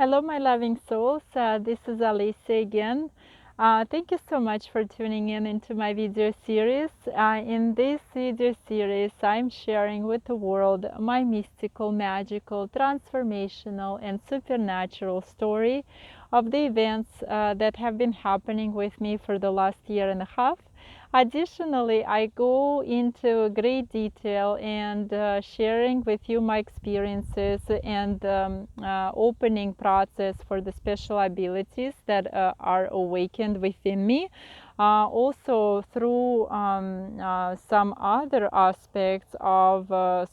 Hello, my loving souls. This is Olesya again. Thank you so much for tuning in into my video series. In this video series, I'm sharing with the world my mystical, magical, transformational, and supernatural story of the events that have been happening with me for the last year and a half. Additionally, I go into great detail and sharing with you my experiences and opening process for the special abilities that are awakened within me. Also through some other aspects of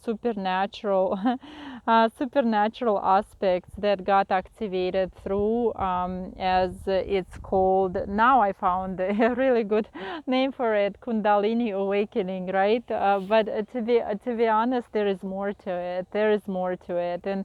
supernatural supernatural aspects that got activated through, as it's called now. I found a really good name for it, Kundalini awakening, right? But to be honest, there is more to it. There is more to it, and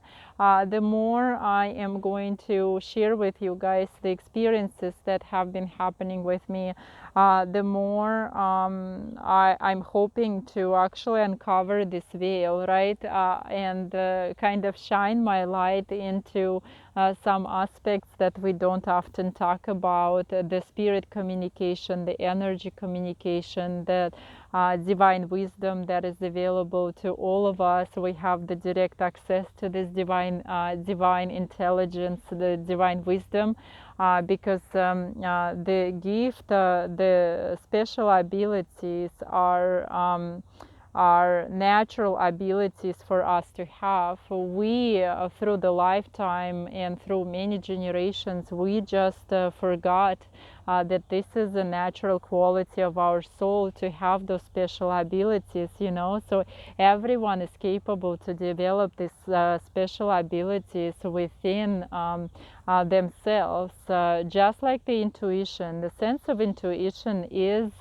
the more I am going to share with you guys the experiences that have been happening with me, the more I'm hoping to actually uncover this veil, right? And kind of shine my light into some aspects that we don't often talk about, the spirit communication, the energy communication, the divine wisdom that is available to all of us. We have the direct access to this divine intelligence, the divine wisdom, because the gift, the special abilities are natural abilities for us to have. We, through the lifetime and through many generations, we just forgot that this is a natural quality of our soul to have those special abilities, you know. So everyone is capable to develop these special abilities within themselves, just like the intuition. The sense of intuition is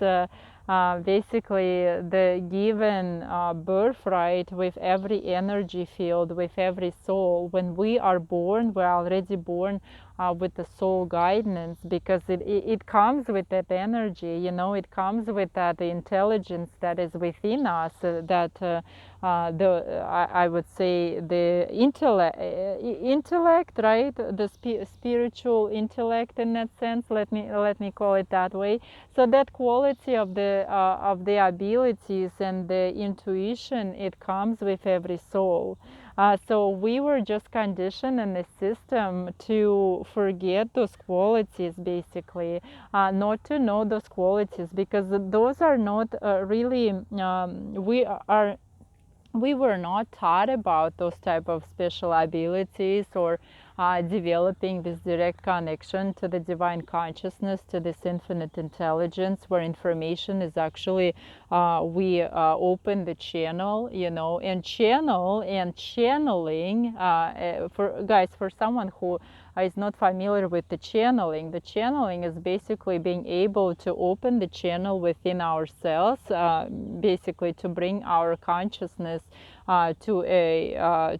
basically the given birthright with every energy field, with every soul. When we are born, we're already born with the soul guidance, because it comes with that energy, you know. It comes with that intelligence that is within us, I would say the intellect, right? The spiritual intellect, in that sense. Let me call it that way. So that quality of the abilities and the intuition, it comes with every soul. So we were just conditioned in the system to forget those qualities, basically, not to know those qualities, because those are not really, we were not taught about those type of special abilities, or developing this direct connection to the divine consciousness, to this infinite intelligence, where information is actually, we open the channel, you know. And channeling, for guys, for someone who is not familiar with the channeling is basically being able to open the channel within ourselves, basically to bring our consciousness to a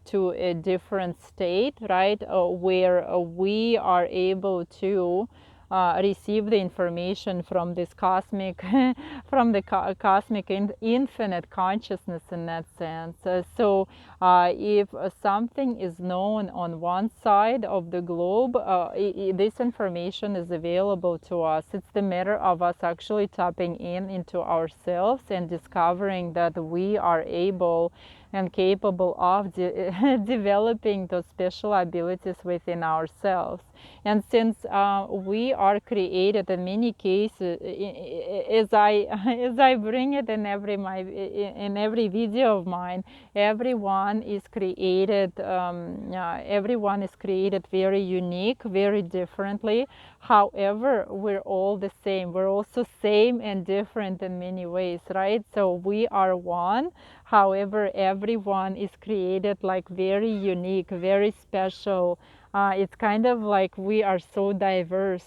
different state, right? Where we are able to receive the information from this cosmic from the cosmic infinite consciousness, in that sense. So if something is known on one side of the globe, this information is available to us. It's the matter of us actually tapping into ourselves and discovering that we are able and capable of developing those special abilities within ourselves. And since we are created, in many cases, as I bring it in every video of mine, everyone is created very unique, very differently. However, we're all the same. We're also same and different in many ways, right? So we are one. However, everyone is created like very unique, very special. It's kind of like we are so diverse,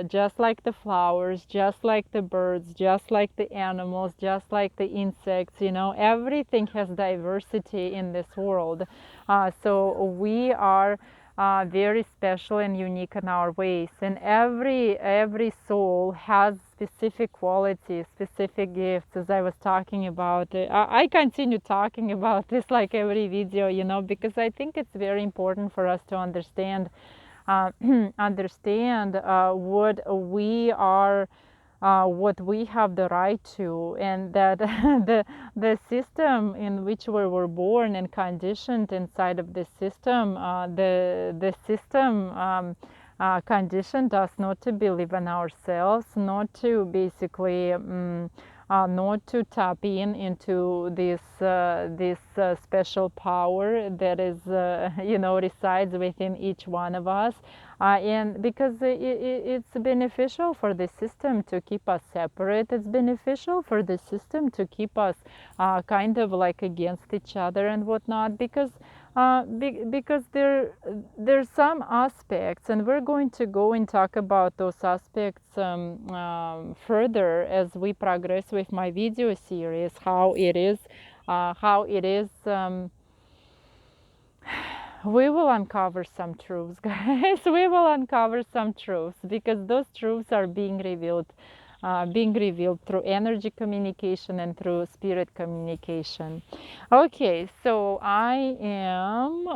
just like the flowers, just like the birds, just like the animals, just like the insects, you know. Everything has diversity in this world. So we are very special and unique in our ways, and every soul has specific qualities, specific gifts, as I was talking about. I continue talking about this like every video, you know, because I think it's very important for us to understand understand what we are, what we have the right to, and that the system in which we were born and conditioned inside of this system, the system conditioned us not to believe in ourselves, not to basically not to tap in into this special power that is resides within each one of us, and because it's beneficial for the system to keep us separate. It's beneficial for the system to keep us kind of like against each other and whatnot, because because there's some aspects, and we're going to go and talk about those aspects further as we progress with my video series, how it is we will uncover some truths, guys. We will uncover some truths, because those truths are being revealed through energy communication and through spirit communication. Okay, so I am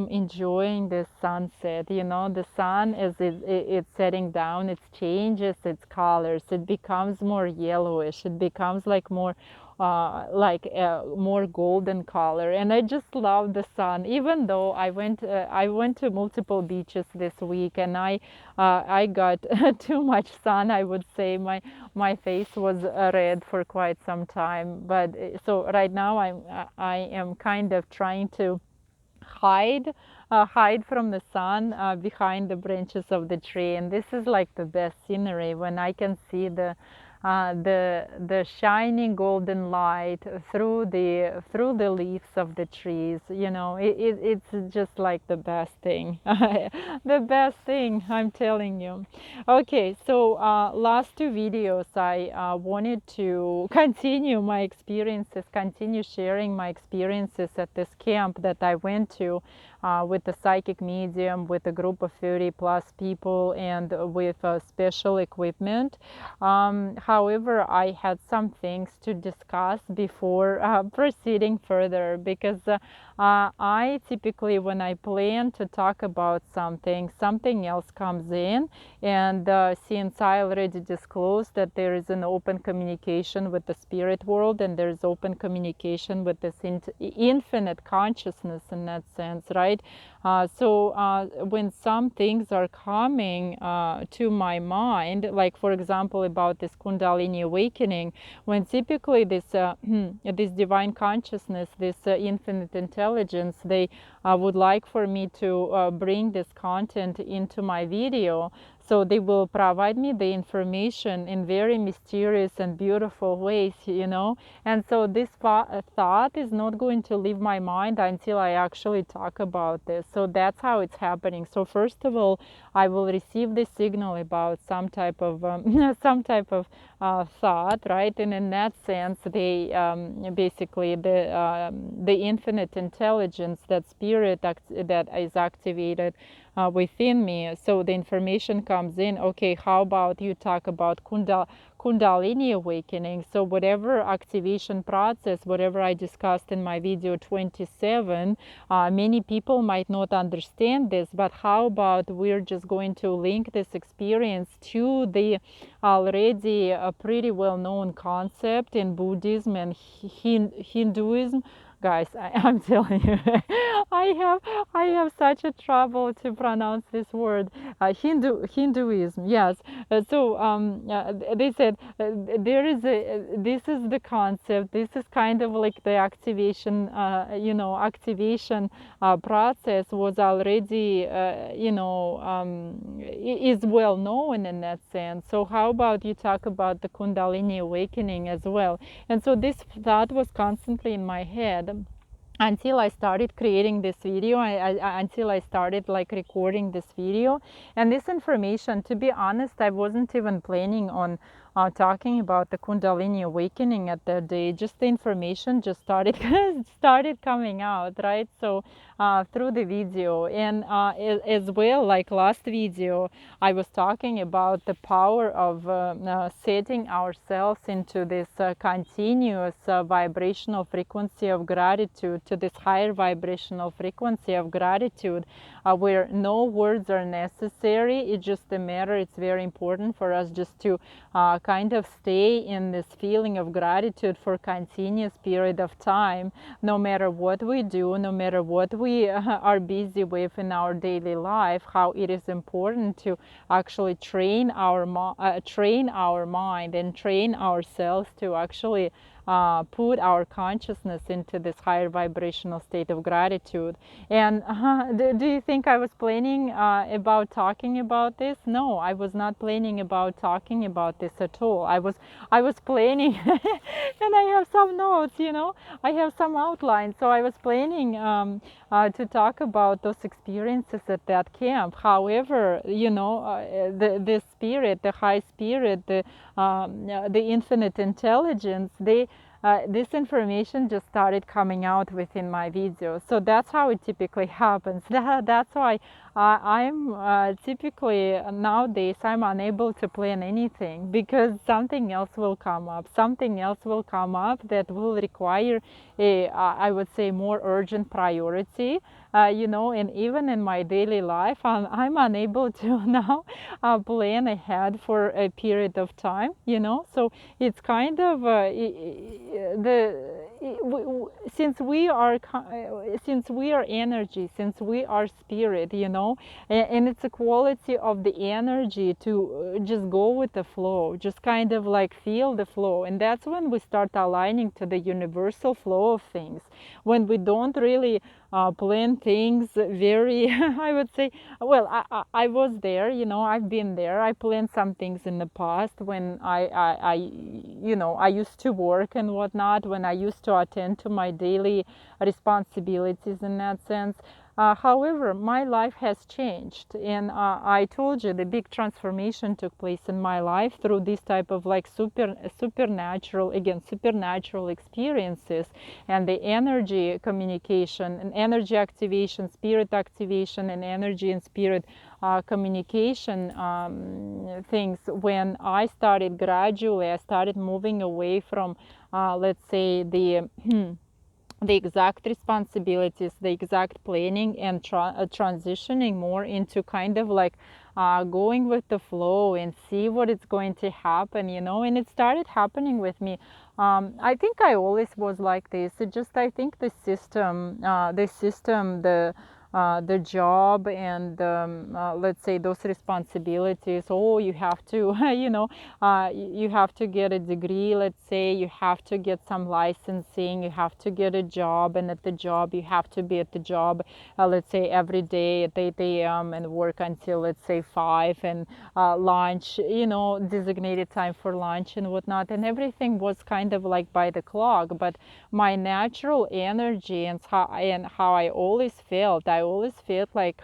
enjoying the sunset. You know, the sun, as it's setting down, it changes its colors. It becomes more yellowish. It becomes like more more golden color, and I just love the sun. Even though I went to multiple beaches this week, and I got too much sun, I would say. My face was red for quite some time, but so right now I am kind of trying to hide from the sun behind the branches of the tree, and this is like the best scenery when I can see the shining golden light through the leaves of the trees. You know, it's just like the best thing. The best thing, I'm telling you. Okay, so last two videos I wanted to continue my experiences, continue sharing my experiences at this camp that I went to with the psychic medium, with a group of 30 plus people, and with special equipment. However, I had some things to discuss before proceeding further, because I typically, when I plan to talk about something else comes in, and since I already disclosed that there is an open communication with the spirit world, and there's open communication with this infinite consciousness in that sense, right? So when some things are coming to my mind, like for example about this Kundalini awakening, when typically this this divine consciousness, this infinite intelligence, they would like for me to bring this content into my video. So they will provide me the information in very mysterious and beautiful ways, you know. And so this thought is not going to leave my mind until I actually talk about this. So that's how it's happening. So first of all, I will receive this signal about some type of thought, right? And in that sense, they basically the infinite intelligence, that spirit that is activated within me. So the information comes in. Okay, how about you talk about Kundalini awakening? So whatever activation process, whatever I discussed in my video 27, many people might not understand this, but how about we're just going to link this experience to the already pretty well-known concept in Buddhism and Hinduism. Guys, I'm telling you, I have such a trouble to pronounce this word. Hinduism, yes. They said this is the concept. This is kind of like the activation. Activation process was already is well known in that sense. So how about you talk about the Kundalini awakening as well? And so this thought was constantly in my head until I started creating this video, until I started like recording this video. And this information, to be honest, I wasn't even planning on talking about the Kundalini awakening at that day. Just the information just started started coming out, right? So through the video, and as well, like last video, I was talking about the power of setting ourselves into this continuous vibrational frequency of gratitude, to this higher vibrational frequency of gratitude, where no words are necessary. It's just a matter, it's very important for us just to kind of stay in this feeling of gratitude for continuous period of time, no matter what we do, no matter what we are busy with in our daily life, how it is important to actually train our mind and train ourselves to actually put our consciousness into this higher vibrational state of gratitude. And do you think I was planning about talking about this? No, I was not planning about talking about this at all. I was planning, and I have some notes. I have some outlines. So I was planning to talk about those experiences at that camp. However, the spirit, the high spirit, the infinite intelligence, this information just started coming out within my videos. So that's how it typically happens. That's why I'm typically nowadays I'm unable to plan anything, because something else will come up. Something else will come up that will require I would say, more urgent priority. And even in my daily life, I'm unable to now plan ahead for a period of time. So it's kind of since we are energy, since we are spirit, and it's a quality of the energy to just go with the flow, just kind of like feel the flow. And that's when we start aligning to the universal flow of things, when we don't really plan things very I would say, well, I was there, I've been there. I planned some things in the past when I used to work and whatnot, when I used to attend to my daily responsibilities in that sense. However, my life has changed, and I told you the big transformation took place in my life through this type of like supernatural experiences, and the energy communication and energy activation, spirit activation, and energy and spirit communication things. When I started gradually, I started moving away from, let's say, the exact responsibilities, the exact planning, and transitioning more into kind of like going with the flow and see what is going to happen, and it started happening with me. I think I always was like this. It just, I think the job and let's say those responsibilities. Oh, you have to, you have to get a degree. Let's say you have to get some licensing. You have to get a job, and at the job you have to be at the job. Let's say every day at 8 a.m. and work until, let's say, 5, and lunch. Designated time for lunch and whatnot. And everything was kind of like by the clock. But my natural energy and how I always felt. I always felt like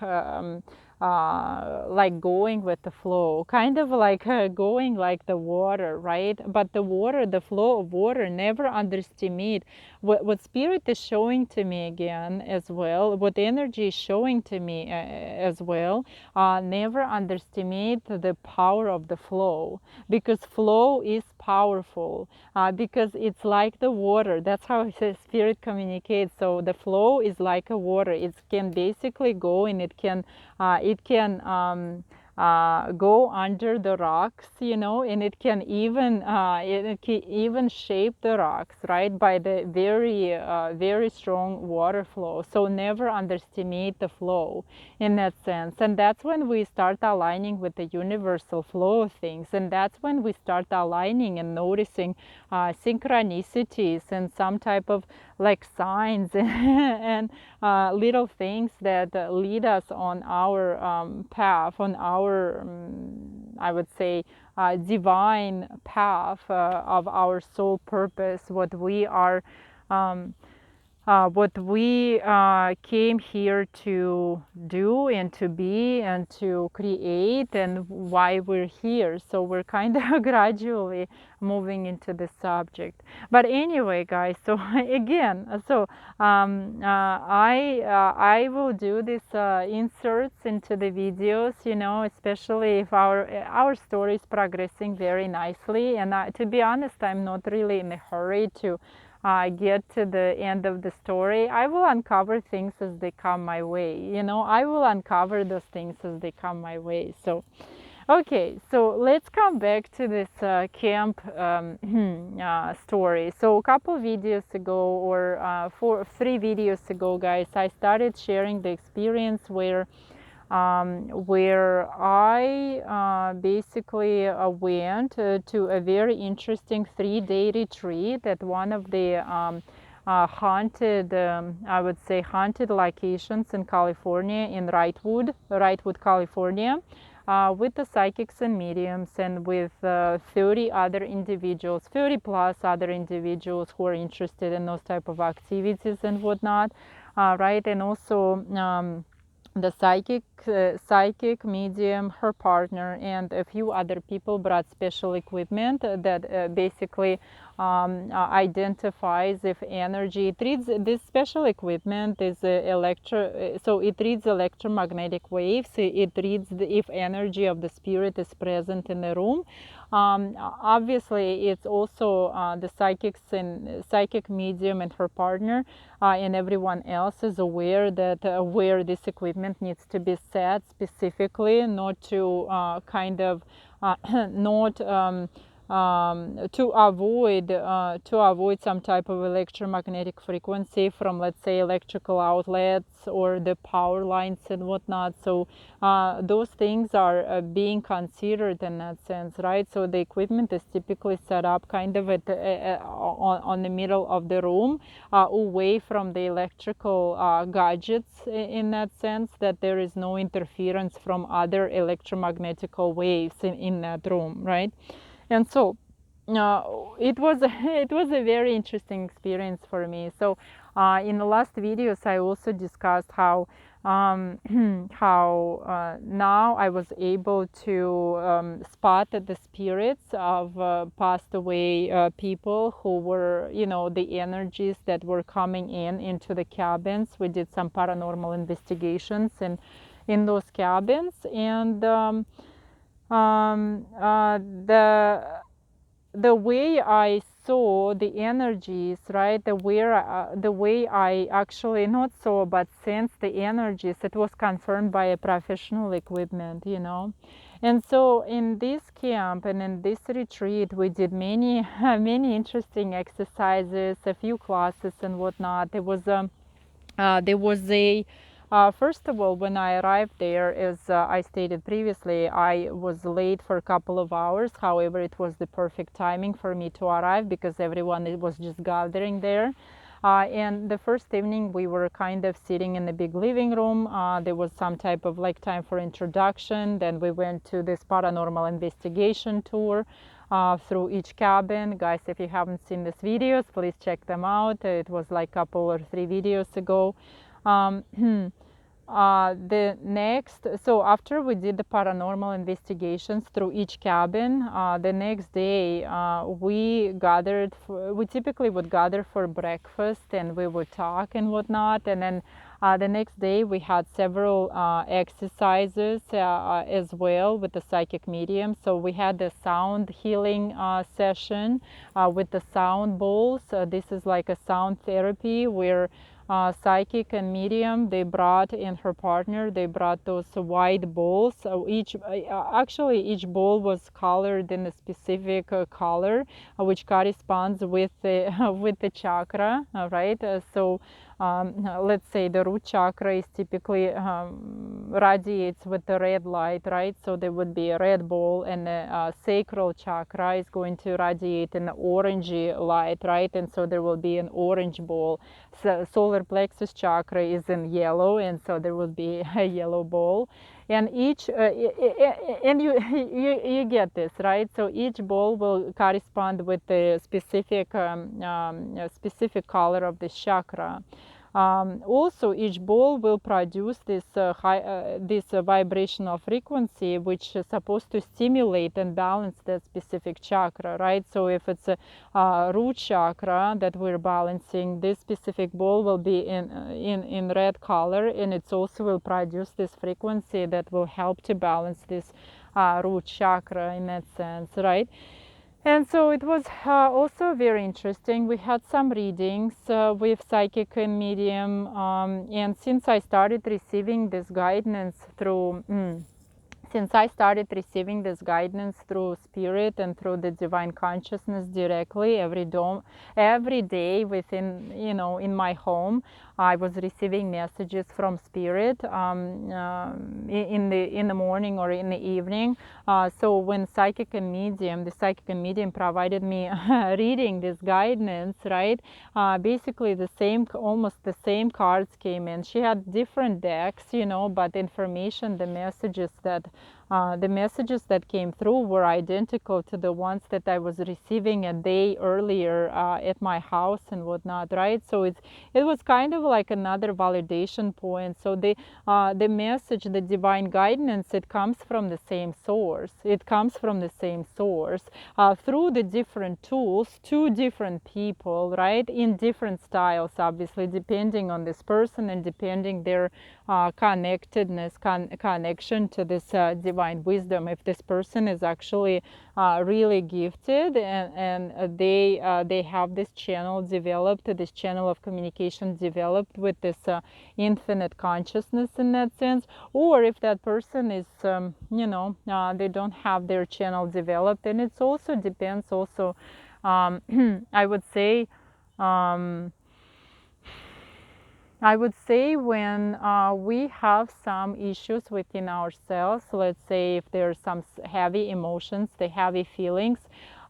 going with the flow, kind of like going like the water, right? But the flow of water, never underestimate what spirit is showing to me again as well, what energy is showing to me as well. Never underestimate the power of the flow, because flow is powerful, because it's like the water. That's how the spirit communicates. So the flow is like a water. It can basically go, and it can go under the rocks, and it can even shape the rocks, right, by the very strong water flow. So never underestimate the flow in that sense. And that's when we start aligning with the universal flow of things, and that's when we start aligning and noticing synchronicities and some type of like signs and little things that lead us on our path, on our I would say divine path of our soul purpose, what we are what we came here to do and to be and to create, and why we're here. So we're kind of gradually moving into the subject. But anyway, guys, so again, I will do these inserts into the videos, especially if our story is progressing very nicely. And to be honest, I'm not really in a hurry to get to the end of the story, I will uncover things as they come my way. You know, I will uncover those things as they come my way. So, okay, so let's come back to this camp story. So a couple videos ago, or 3 videos ago, guys, I started sharing the experience where I basically went to a very interesting 3-day retreat at one of the haunted, I would say, haunted locations in California, in Wrightwood, California. With the psychics and mediums, and with 30 other individuals, 30 plus other individuals who are interested in those type of activities and whatnot, right? And also the psychic medium, her partner, and a few other people brought special equipment that basically identifies if energy. It reads, this special equipment is so it reads electromagnetic waves. It reads if energy of the spirit is present in the room. Obviously, it's also the psychic medium and her partner and everyone else is aware that where this equipment needs to be set specifically, not to kind of not to avoid some type of electromagnetic frequency from, let's say, electrical outlets or the power lines and whatnot. So those things are being considered in that sense, right? So the equipment is typically set up kind of at on the middle of the room, away from the electrical gadgets, in that sense, that there is no interference from other electromagnetical waves in that room, right? And so it was it was a very interesting experience for me. So in the last videos, I also discussed how now I was able to spot the spirits of passed away people who were, you know, the energies that were coming into the cabins. We did some paranormal investigations in those cabins, and the way I saw the energies, right, the way I actually not saw but sensed the energies, it was confirmed by a professional equipment, you know. And so in this camp and in this retreat, we did many many interesting exercises, a few classes and whatnot. There was a first of all, when I arrived there, as I stated previously, I was late for a couple of hours. However, it was the perfect timing for me to arrive because everyone was just gathering there. And the first evening, we were kind of sitting in the big living room. There was some type of like time for introduction. Then we went to this paranormal investigation tour through each cabin. Guys, if you haven't seen these videos, please check them out. It was like a couple or 3 videos ago. The next, so after we did the paranormal investigations through each cabin, the next day we typically would gather for breakfast, and we would talk and whatnot. And then the next day we had several exercises as well with the psychic medium. So we had the sound healing session with the sound bowls. This is like a sound therapy where psychic and medium, they brought in her partner, they brought those white bowls. So each bowl was colored in a specific color, which corresponds with the with the chakra, right? So let's say the root chakra is typically radiates with the red light, right? So there would be a red bowl, and the sacral chakra is going to radiate an orangey light, right? And so there will be an orange bowl. So solar plexus chakra is in yellow, and so there will be a yellow bowl. And each and you get this, right? So each bowl will correspond with the specific specific color of the chakra. Also, each bowl will produce this vibrational frequency, which is supposed to stimulate and balance that specific chakra, right? So if it's a root chakra that we're balancing, this specific bowl will be in red color, and it also will produce this frequency that will help to balance this root chakra in that sense, right? And so it was also very interesting. We had some readings with psychic and medium, and since I started receiving this guidance through since I started receiving this guidance through spirit and through the divine consciousness directly every day within, in my home, I was receiving messages from spirit in the morning or in the evening. So when the psychic and medium provided me reading this guidance, right? Basically almost the same cards came in. She had different decks, but information, the messages that came through were identical to the ones that I was receiving a day earlier at my house and whatnot, right? So it was kind of like another validation point. So the message, the divine guidance, it comes from the same source. It comes from the same source through the different tools to different people, right? In different styles, obviously, depending on this person and depending their connectedness, connection to this divine wisdom. If this person is actually really gifted and they have this channel developed, this channel of communication developed with this infinite consciousness in that sense, or if that person is, they don't have their channel developed, and it also depends also, I would say, um, when we have some issues within ourselves, let's say if there's some heavy emotions, the heavy feelings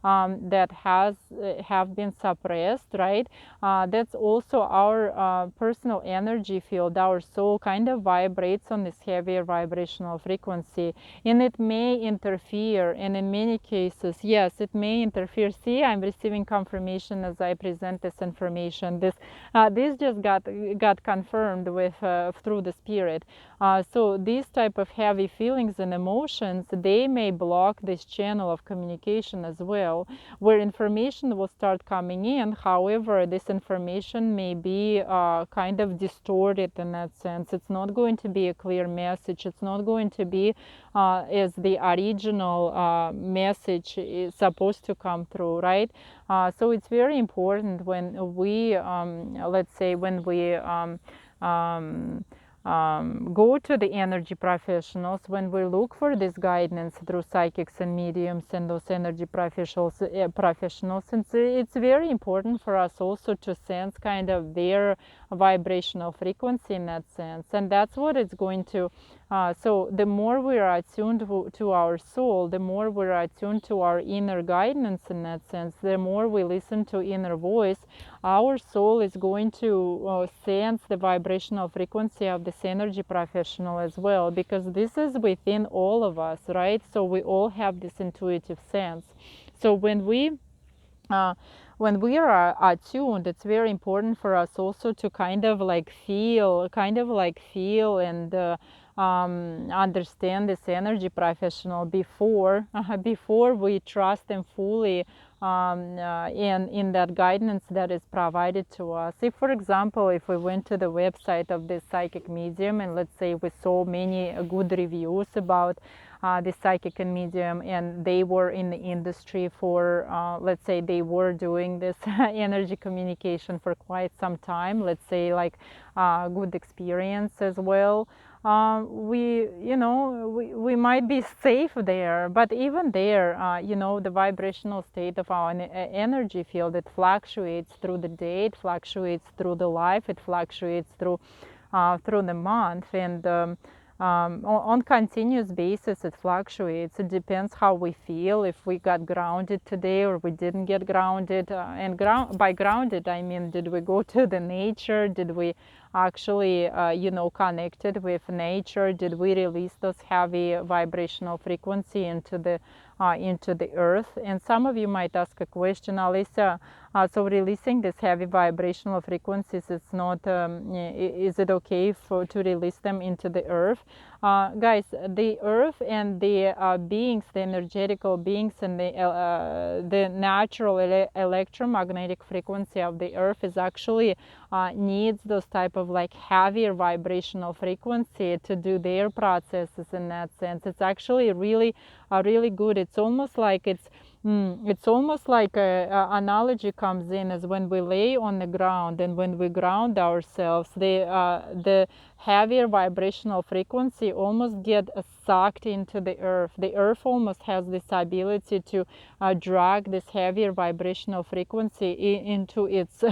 that have been suppressed, right? That's also our personal energy field. Our soul kind of vibrates on this heavier vibrational frequency, and it may interfere. And in many cases, yes, it may interfere. See, I'm receiving confirmation as I present this information. This just got confirmed with through the spirit. So these type of heavy feelings and emotions, they may block this channel of communication as well, where information will start coming in. However, this information may be kind of distorted in that sense. It's not going to be a clear message. It's not going to be as the original message is supposed to come through, right? So it's very important when we, let's say, when we um, go to the energy professionals, when we look for this guidance through psychics and mediums and those energy professionals, it's very important for us also to sense kind of their vibrational frequency in that sense, and that's what it's going to so the more we are attuned to our soul, the more we're attuned to our inner guidance in that sense, the more we listen to inner voice, our soul is going to sense the vibrational frequency of this energy professional as well, because this is within all of us, right? So we all have this intuitive sense. So when we are attuned, it's very important for us also to kind of like feel and understand this energy professional before we trust them fully in that guidance that is provided to us. If, for example, if we went to the website of this psychic medium and let's say we saw many good reviews about the psychic and medium, and they were in the industry for, let's say they were doing this energy communication for quite some time, let's say like good experience as well, we might be safe there. But even there, the vibrational state of our energy field, it fluctuates through the day, it fluctuates through the life, it fluctuates through the month, and on continuous basis it fluctuates. It depends how we feel, if we got grounded today or we didn't get grounded, by grounded I mean, did we go to the nature, did we actually connected with nature, did we release those heavy vibrational frequency into the earth. And some of you might ask a question, Olesya, so releasing this heavy vibrational frequencies, it's not, is it okay to release them into the earth? Guys, the earth and the beings, the energetical beings, and the natural electromagnetic frequency of the earth is actually needs those type of like heavier vibrational frequency to do their processes in that sense. It's actually really good. It's almost like It's almost like a analogy comes in as when we lay on the ground and when we ground ourselves, the heavier vibrational frequency almost get sucked into the earth. The earth almost has this ability to drag this heavier vibrational frequency into its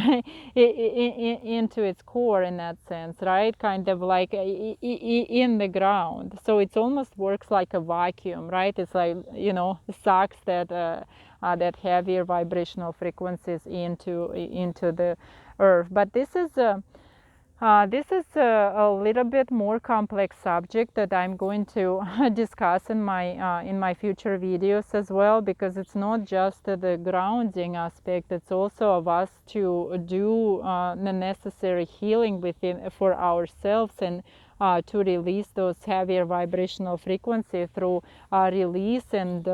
into its core in that sense, right? Kind of like in the ground. So it almost works like a vacuum, right? It's like, you know, sucks that heavier vibrational frequencies into the earth. But this is a little bit more complex subject that I'm going to discuss in my future videos as well, because it's not just the grounding aspect, it's also of us to do the necessary healing within for ourselves, and to release those heavier vibrational frequency through release and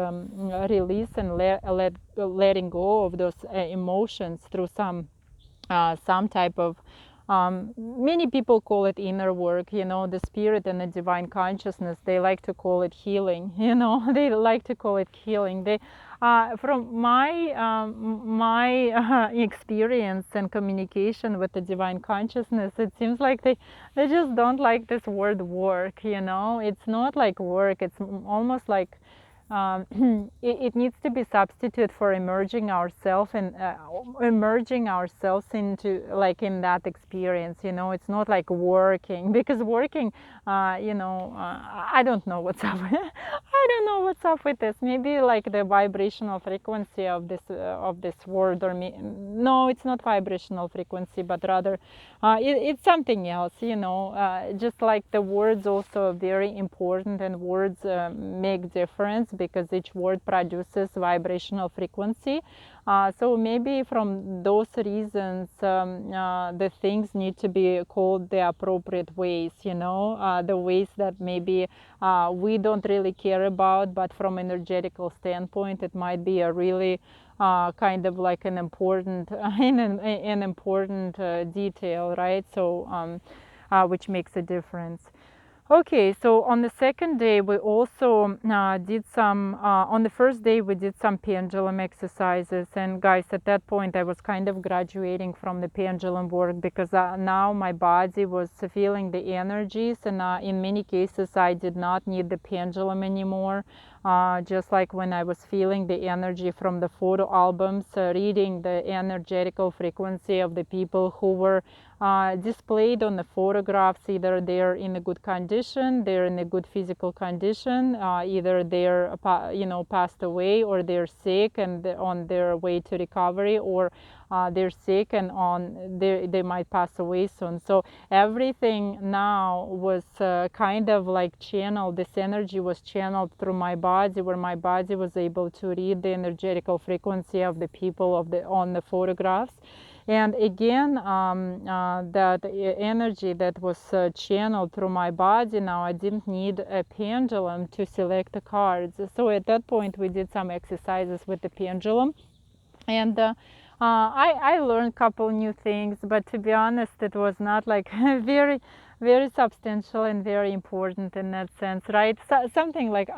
letting go of those emotions through some type of many people call it inner work, you know, the spirit and the divine consciousness, they like to call it healing, you know, they like to call it healing. They from my experience and communication with the divine consciousness, it seems like they just don't like this word work, you know. It's not like work, it's almost like it needs to be substitute for emerging ourselves and emerging ourselves into like in that experience, you know. It's not like working, because working, you know, I don't know what's up I don't know what's up with this. Maybe like the vibrational frequency of this word, or no, it's not vibrational frequency, but rather it's something else, you know. Just like the words also are very important, and words make difference because each word produces vibrational frequency. So maybe from those reasons, the things need to be called the appropriate ways, you know, the ways that maybe we don't really care about, but from energetical standpoint, it might be a really kind of like an important, an important detail, right? So, which makes a difference. Okay, so on the second day we also did some, on the first day we did some pendulum exercises, and guys, at that point I was kind of graduating from the pendulum work, because now my body was feeling the energies, and in many cases I did not need the pendulum anymore. Just like when I was feeling the energy from the photo albums, reading the energetical frequency of the people who were displayed on the photographs. Either they're in a good condition, they're in a good physical condition, either they're passed away, or they're sick and on their way to recovery, or they're sick and they might pass away soon. So everything now was kind of like channeled. This energy was channeled through my body, where my body was able to read the energetical frequency of the people on the photographs. And again, that energy that was channeled through my body, now I didn't need a pendulum to select the cards. So at that point we did some exercises with the pendulum, and I learned a couple new things, but to be honest, it was not like very, very substantial and very important in that sense, right? So, something like,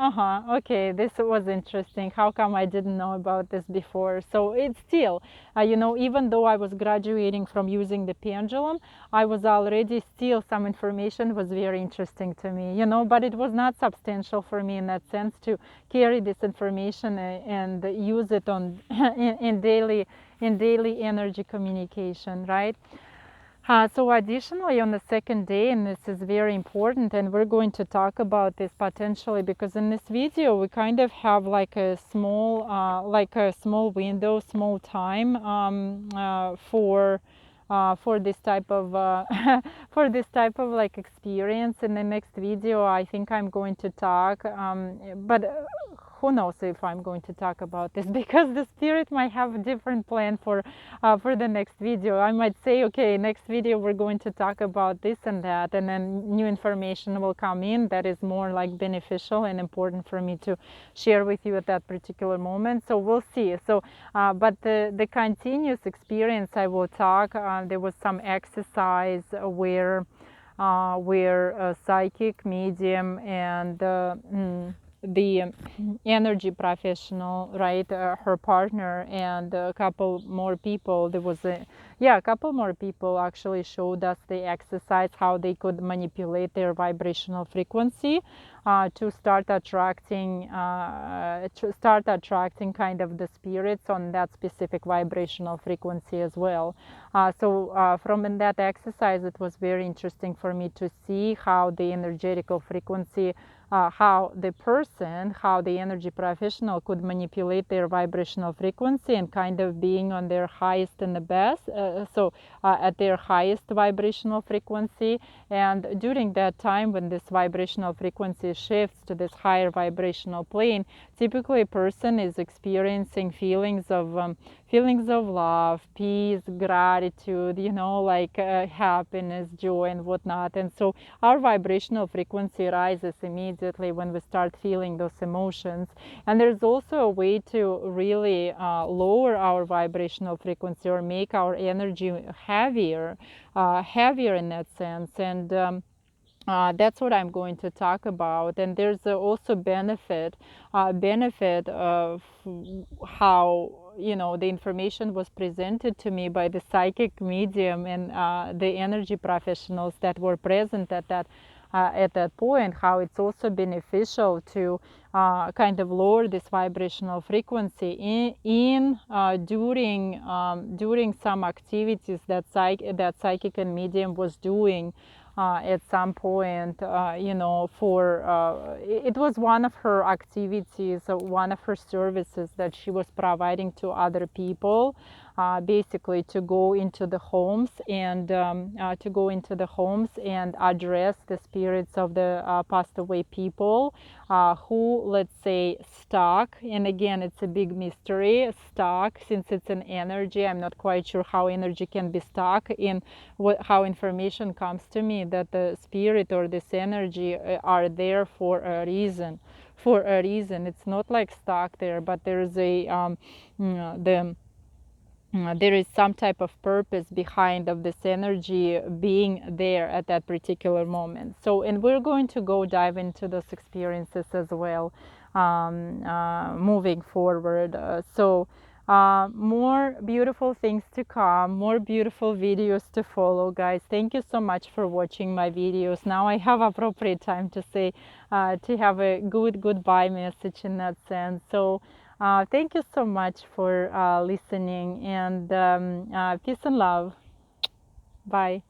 okay, this was interesting. How come I didn't know about this before? So it's still, you know, even though I was graduating from using the pendulum, I was already still, some information was very interesting to me, you know, but it was not substantial for me in that sense to carry this information and use it on in daily energy communication, right? So additionally, on the second day, and this is very important, and we're going to talk about this potentially, because in this video we kind of have like a small window, small time for this type of for this type of like experience. In the next video, I think I'm going to talk, but who knows if I'm going to talk about this, because the spirit might have a different plan for the next video. I might say, okay, next video we're going to talk about this and that, and then new information will come in that is more like beneficial and important for me to share with you at that particular moment. So we'll see. So but the continuous experience, I will talk, there was some exercise where a psychic medium and the energy professional, right, her partner, and a couple more people. There was a couple more people actually showed us the exercise how they could manipulate their vibrational frequency to start attracting kind of the spirits on that specific vibrational frequency as well. So from in that exercise, it was very interesting for me to see how the energetical frequency, how the person, how the energy professional could manipulate their vibrational frequency and kind of being on their highest and the best, at their highest vibrational frequency. And during that time when this vibrational frequency shifts to this higher vibrational plane, typically a person is experiencing feelings of love, peace, gratitude, like happiness, joy, and whatnot. And so our vibrational frequency rises immediately when we start feeling those emotions. And there's also a way to really lower our vibrational frequency or make our energy heavier in that sense. And that's what I'm going to talk about. And there's also benefit of how the information was presented to me by the psychic medium and the energy professionals that were present at that point, how it's also beneficial to kind of lower this vibrational frequency during some activities that psychic and medium was doing at some point. It was one of her activities, one of her services that she was providing to other people, basically to go into the homes and address the spirits of the passed away people who, let's say, stuck. And again, it's a big mystery, stuck, since it's an energy. I'm not quite sure how energy can be stuck in how information comes to me that the spirit or this energy are there for a reason. It's not like stuck there, but there's there is some type of purpose behind of this energy being there at that particular moment. So, and we're going to go dive into those experiences as well, moving forward. More beautiful things to come, more beautiful videos to follow, guys. Thank you so much for watching my videos. Now I have appropriate time to say, to have a goodbye message in that sense. So thank you so much for listening, and peace and love. Bye.